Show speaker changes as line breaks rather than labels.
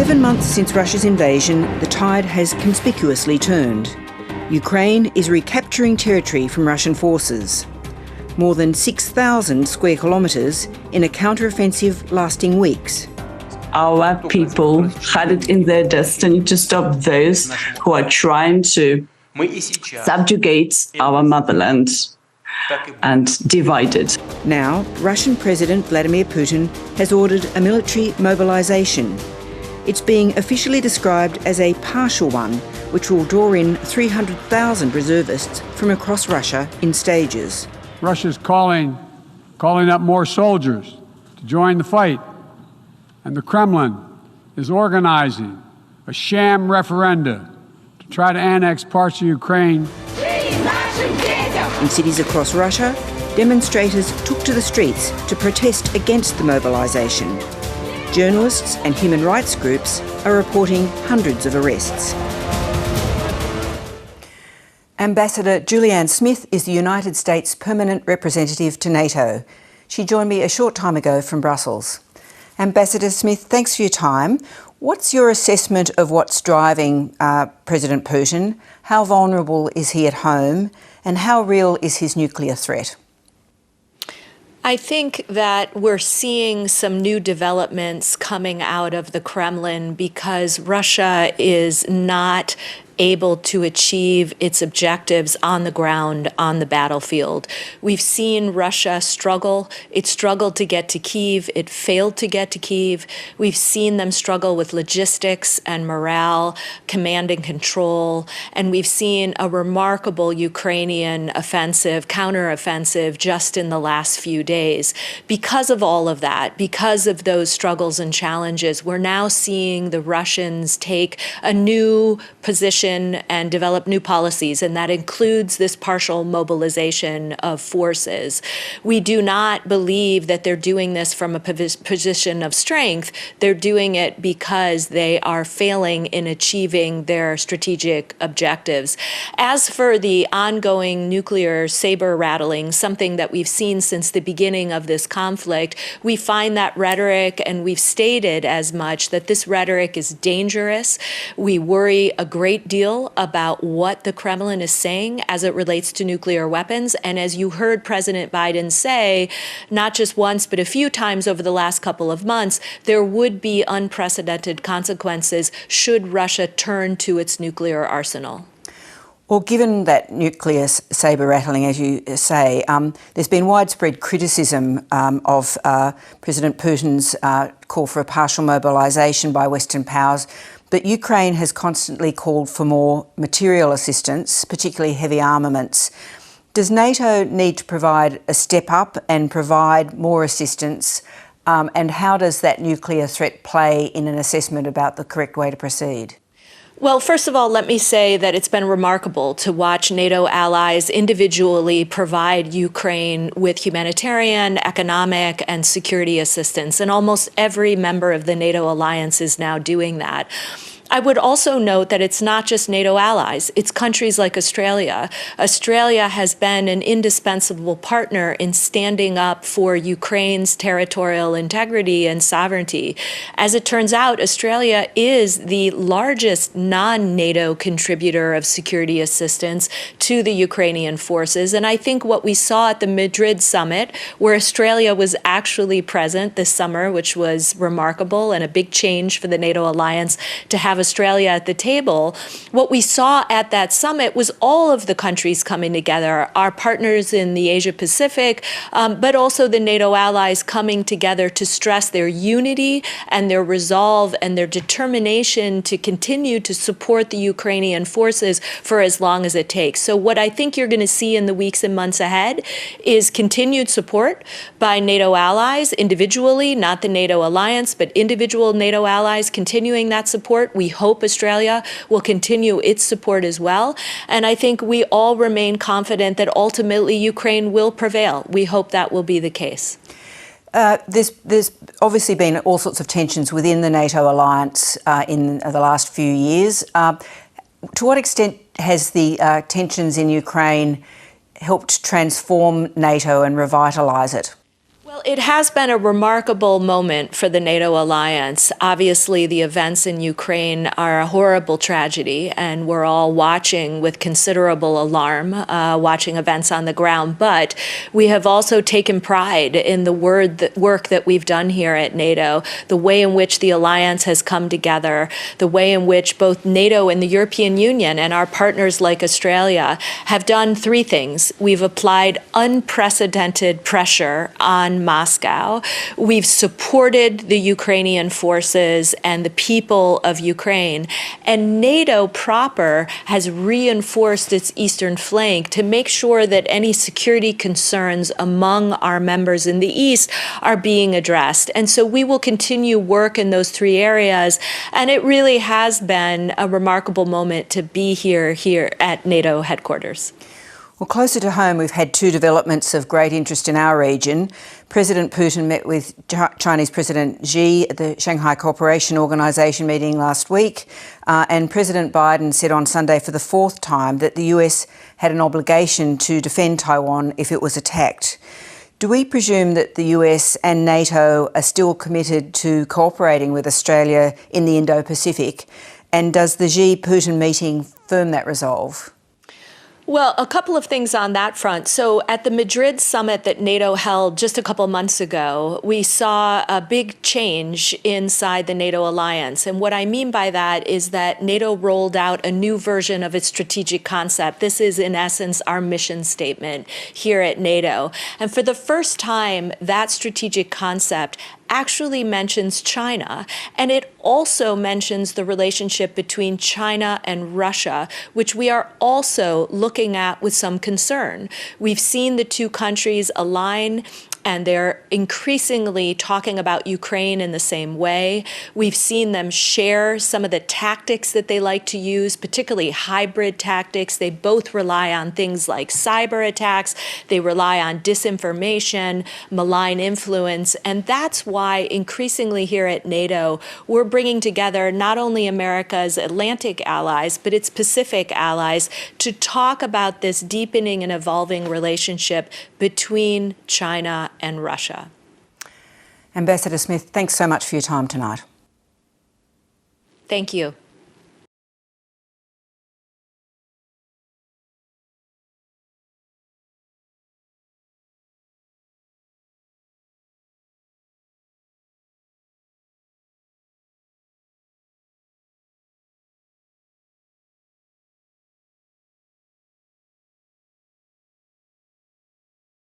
7 months since Russia's invasion, the tide has conspicuously turned. Ukraine is recapturing territory from Russian forces. More than 6,000 square kilometres in a counter-offensive lasting weeks.
Our people had it in their destiny to stop those who are trying to subjugate our motherland and divide it.
Now, Russian President Vladimir Putin has ordered a military mobilisation. It's being officially described as a partial one, which will draw in 300,000 reservists from across Russia in stages.
Russia's calling up more soldiers to join the fight, and the Kremlin is organising a sham referenda to try to annex parts of Ukraine.
In cities across Russia, demonstrators took to the streets to protest against the mobilisation. Journalists and human rights groups are reporting hundreds of arrests. Ambassador Julianne Smith is the United States Permanent Representative to NATO. She joined me a short time ago from Brussels. Ambassador Smith, thanks for your time. What's your assessment of what's driving President Putin? How vulnerable is he at home? And how real is his nuclear threat?
I think that we're seeing some new developments coming out of the Kremlin because Russia is not able to achieve its objectives on the ground, on the battlefield. We've seen Russia struggle. It struggled to get to Kyiv. It failed to get to Kyiv. We've seen them struggle with logistics and morale, command and control. And we've seen a remarkable Ukrainian offensive, counteroffensive just in the last few days. Because of all of that, because of those struggles and challenges, we're now seeing the Russians take a new position and develop new policies, and that includes this partial mobilization of forces. We do not believe that they're doing this from a position of strength. They're doing it because they are failing in achieving their strategic objectives. As for the ongoing nuclear saber rattling, something that we've seen since the beginning of this conflict, we find that rhetoric, and we've stated as much, that this rhetoric is dangerous. We worry a great deal about what the Kremlin is saying as it relates to nuclear weapons. And as you heard President Biden say, not just once, but a few times over the last couple of months, there would be unprecedented consequences should Russia turn to its nuclear arsenal.
Well, given that nuclear saber rattling, as you say, there's been widespread criticism of President Putin's call for a partial mobilisation by Western powers. But Ukraine has constantly called for more material assistance, particularly heavy armaments. Does NATO need to provide a step up and provide more assistance? And how does that nuclear threat play in an assessment about the correct way to proceed?
Well, first of all, let me say that it's been remarkable to watch NATO allies individually provide Ukraine with humanitarian, economic, and security assistance. And almost every member of the NATO alliance is now doing that. I would also note that it's not just NATO allies, it's countries like Australia. Australia has been an indispensable partner in standing up for Ukraine's territorial integrity and sovereignty. As it turns out, Australia is the largest non-NATO contributor of security assistance to the Ukrainian forces. And I think what we saw at the Madrid summit, where Australia was actually present this summer, which was remarkable and a big change for the NATO alliance to have Australia at the table, what we saw at that summit was all of the countries coming together, our partners in the Asia Pacific, but also the NATO allies coming together to stress their unity and their resolve and their determination to continue to support the Ukrainian forces for as long as it takes. So what I think you're going to see in the weeks and months ahead is continued support by NATO allies individually, not the NATO alliance, but individual NATO allies continuing that support. We hope Australia will continue its support as well. And I think we all remain confident that ultimately Ukraine will prevail. We hope that will be the case.
There's obviously been all sorts of tensions within the NATO alliance in the last few years. To what extent has the tensions in Ukraine helped transform NATO and revitalise it?
Well, it has been a remarkable moment for the NATO alliance. Obviously, the events in Ukraine are a horrible tragedy, and we're all watching with considerable alarm, watching events on the ground. But we have also taken pride in the work that we've done here at NATO, the way in which the alliance has come together, the way in which both NATO and the European Union and our partners like Australia have done three things. We've applied unprecedented pressure on Moscow. We've supported the Ukrainian forces and the people of Ukraine. And NATO proper has reinforced its eastern flank to make sure that any security concerns among our members in the East are being addressed. And so we will continue work in those three areas. And it really has been a remarkable moment to be here at NATO headquarters.
Well, closer to home, we've had two developments of great interest in our region. President Putin met with Chinese President Xi at the Shanghai Cooperation Organisation meeting last week, and President Biden said on Sunday for the fourth time that the US had an obligation to defend Taiwan if it was attacked. Do we presume that the US and NATO are still committed to cooperating with Australia in the Indo-Pacific? And does the Xi-Putin meeting firm that resolve?
Well, a couple of things on that front. So at the Madrid summit that NATO held just a couple months ago, we saw a big change inside the NATO alliance. And what I mean by that is that NATO rolled out a new version of its strategic concept. This is, in essence, our mission statement here at NATO. And for the first time, that strategic concept actually mentions China, and it also mentions the relationship between China and Russia, which we are also looking at with some concern. We've seen the two countries align, and they're increasingly talking about Ukraine in the same way. We've seen them share some of the tactics that they like to use, particularly hybrid tactics. They both rely on things like cyber attacks. They rely on disinformation, malign influence. And that's why increasingly here at NATO, we're bringing together not only America's Atlantic allies, but its Pacific allies to talk about this deepening and evolving relationship between China and Russia.
Ambassador Smith, thanks so much for your time tonight.
Thank you.